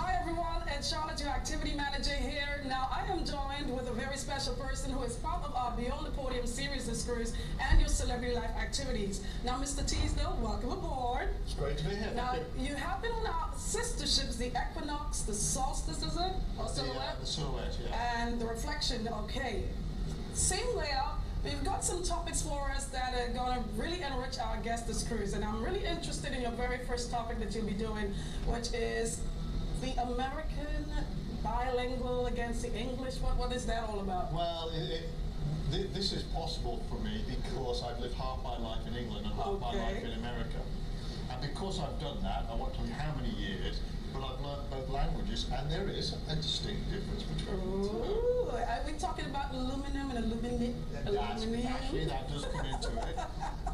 Hi everyone, it's Charlotte, your activity manager here. Now I am joined with a very special person who is part of our Beyond the Podium series this cruise and your celebrity life activities. Now Mr. Teasdale, welcome aboard. It's great to be here. Now you have been on our sister ships, the Equinox, the Solstice, is it? Or Silhouette? The Silhouette, yeah. And the Reflection, okay. Same layout. We've got some topics for us that are going to really enrich our guest this cruise, and I'm really interested in your very first topic that you'll be doing, which is the American bilingual against the English. What is that all about? Well, this is possible for me because I've lived half my life in England and half my life in America. And because I've done that, I won't tell you how many years, but I've learned both languages, and there is a distinct difference between the two. Are we talking about aluminum and aluminum? Actually, that does come into it.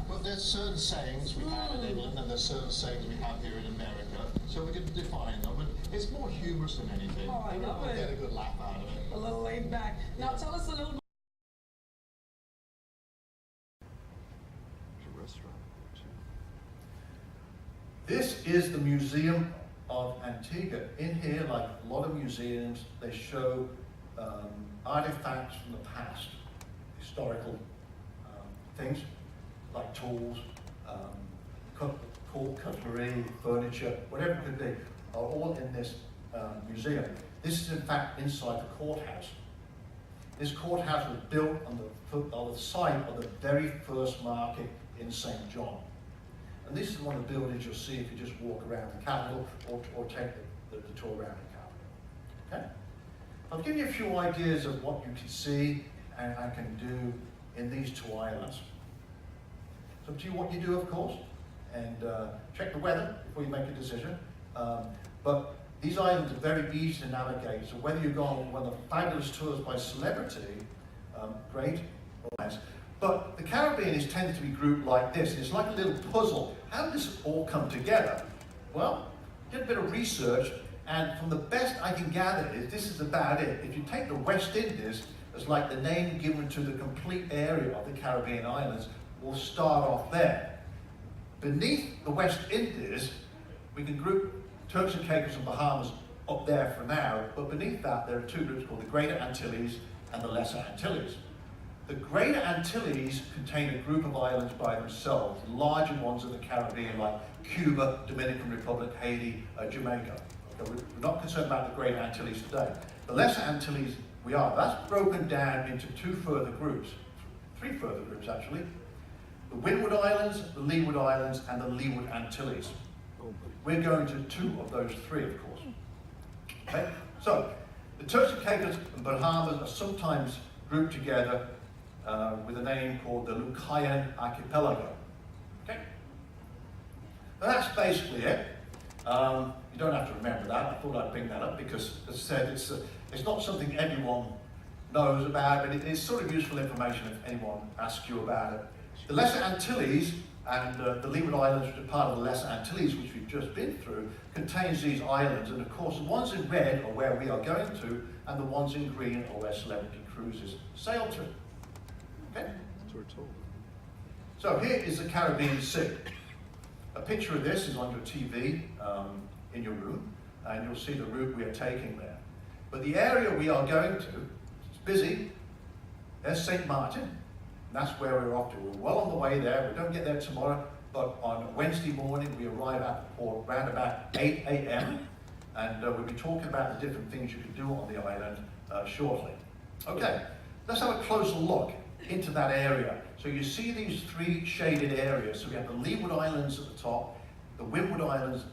But there's certain sayings we have in England, and there's certain sayings we have here in America, so we're going to define them. But it's more humorous than anything. Oh, I love it. Get a good laugh out of it. A little laid back. Now, tell us a little bit. This is the Museum of Antigua. In here, like a lot of museums, they show artifacts from the past, historical things like tools, cutlery, furniture, whatever it could be, are all in this museum. This is in fact inside the courthouse. This courthouse was built on the site of the very first market in St. John. And this is one of the buildings you'll see if you just walk around the Capitol or take the tour around the Capitol. Okay? I'll give you a few ideas of what you can see and I can do in these two islands. It's up to you what you do, of course, and check the weather before you make a decision. But these islands are very easy to navigate, so whether you go on one of the fabulous tours by celebrity, great or nice. But the Caribbean is tended to be grouped like this. It's like a little puzzle. How did this all come together? Well, did a bit of research, and from the best I can gather is this is about it. If you take the West Indies as like the name given to the complete area of the Caribbean islands, we'll start off there. Beneath the West Indies, we can group Turks and Caicos and Bahamas up there for now, but beneath that there are two groups called the Greater Antilles and the Lesser Antilles. The Greater Antilles contain a group of islands by themselves, larger ones in the Caribbean like Cuba, Dominican Republic, Haiti, Jamaica. Okay, we're not concerned about the Greater Antilles today. The Lesser Antilles, we are. That's broken down into two further groups, three further groups actually. The Windward Islands, the Leeward Islands, and the Leeward Antilles. We're going to two of those three, of course. Okay? So, the Turks and Caicos and Bahamas are sometimes grouped together with a name called the Lucayan Archipelago. Okay? Now that's basically it. You don't have to remember that. I thought I'd bring that up because, as I said, it's not something everyone knows about, but it is sort of useful information if anyone asks you about it. The Lesser Antilles and the Leeward Islands, which are part of the Lesser Antilles, which we've just been through, contains these islands. And of course, the ones in red are where we are going to, and the ones in green are where celebrity cruises sail to. Okay? So here is the Caribbean Sea. A picture of this is on your TV in your room, and you'll see the route we are taking there. But the area we are going to, it's busy. There's St. Martin. That's where we're off to. We're well on the way there. We don't get there tomorrow, but on Wednesday morning we arrive at the port around about 8 a.m. and we'll be talking about the different things you can do on the island shortly. Okay, let's have a closer look into that area. So you see these three shaded areas. So we have the Leeward Islands at the top, the Windward Islands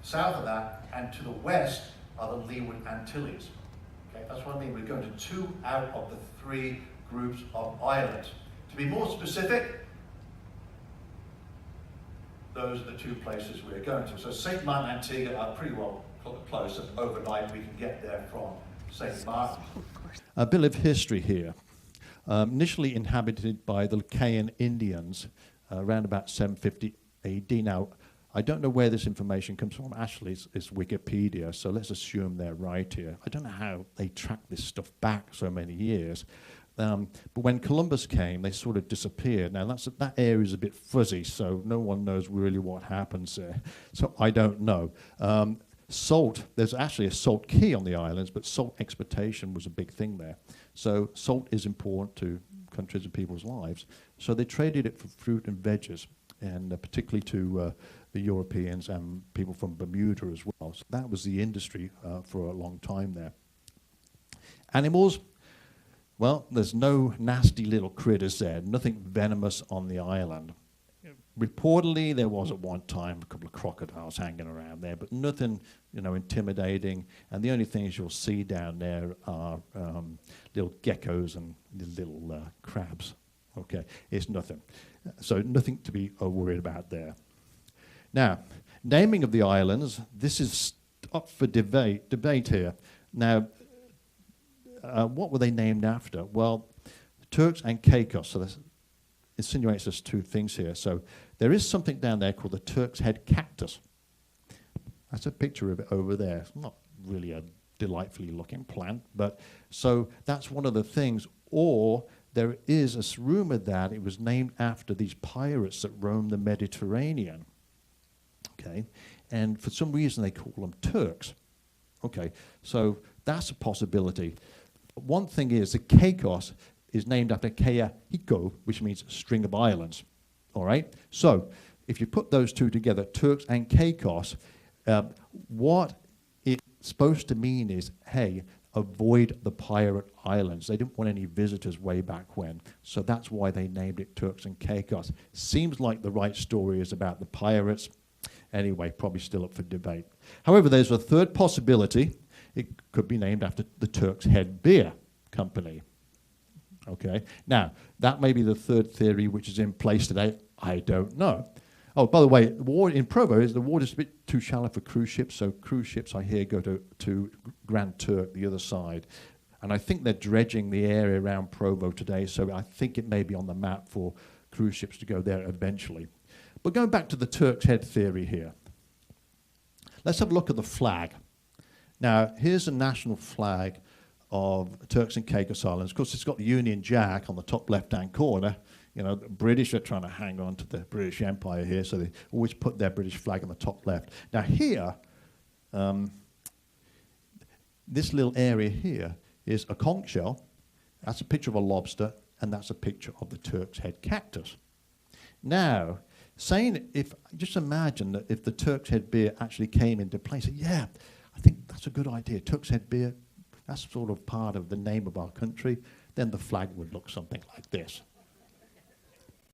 south of that, and to the west are the Leeward Antilles. Okay, that's what I mean. We're going to two out of the three groups of islands. To be more specific, those are the two places we're going to. So St. Martin and Antigua are pretty well close, and overnight we can get there from St. Martin. A bit of history here. Initially inhabited by the Lucayan Indians around about 750 AD. Now, I don't know where this information comes from. Actually, it's Wikipedia, so let's assume they're right here. I don't know how they track this stuff back so many years. But when Columbus came, they sort of disappeared. Now, that area is a bit fuzzy, so no one knows really what happens there. So I don't know. Salt, there's actually a salt quay on the islands, but salt exportation was a big thing there. So salt is important to countries and people's lives. So they traded it for fruit and veggies, and particularly to the Europeans and people from Bermuda as well. So that was the industry for a long time there. Animals, well, there's no nasty little critters there, nothing venomous on the island. Reportedly, there was at one time a couple of crocodiles hanging around there, but nothing, intimidating. And the only things you'll see down there are little geckos and little crabs. Okay, it's nothing. So nothing to be worried about there. Now, naming of the islands, this is up for debate here. Now, what were they named after? Well, Turks and Caicos, so this insinuates there's two things here. So there is something down there called the Turk's Head cactus. That's a picture of it over there. It's not really a delightfully looking plant, but so that's one of the things. Or there is a rumor that it was named after these pirates that roamed the Mediterranean. Okay, and for some reason they call them Turks. Okay, so that's a possibility. One thing is the Caicos is named after Kea Hiko, which means string of islands. All right? So if you put those two together, Turks and Caicos, what it's supposed to mean is, hey, avoid the pirate islands. They didn't want any visitors way back when. So that's why they named it Turks and Caicos. Seems like the right story is about the pirates. Anyway, probably still up for debate. However, there's a third possibility. It could be named after the Turk's Head Beer Company. Okay, now, that may be the third theory which is in place today. I don't know. Oh, by the way, the water in Provo, the water's a bit too shallow for cruise ships, so cruise ships, I hear, go to Grand Turk, the other side. And I think they're dredging the area around Provo today, so I think it may be on the map for cruise ships to go there eventually. But going back to the Turk's Head theory here, let's have a look at the flag. Now, here's a national flag of Turks and Caicos Islands. Of course, it's got the Union Jack on the top left-hand corner. The British are trying to hang on to the British Empire here, so they always put their British flag on the top left. Now here, this little area here is a conch shell. That's a picture of a lobster, and that's a picture of the Turk's Head cactus. Now, just imagine that if the Turk's Head beer actually came into place, yeah, I think that's a good idea. Turk's Head beer, that's sort of part of the name of our country, then the flag would look something like this.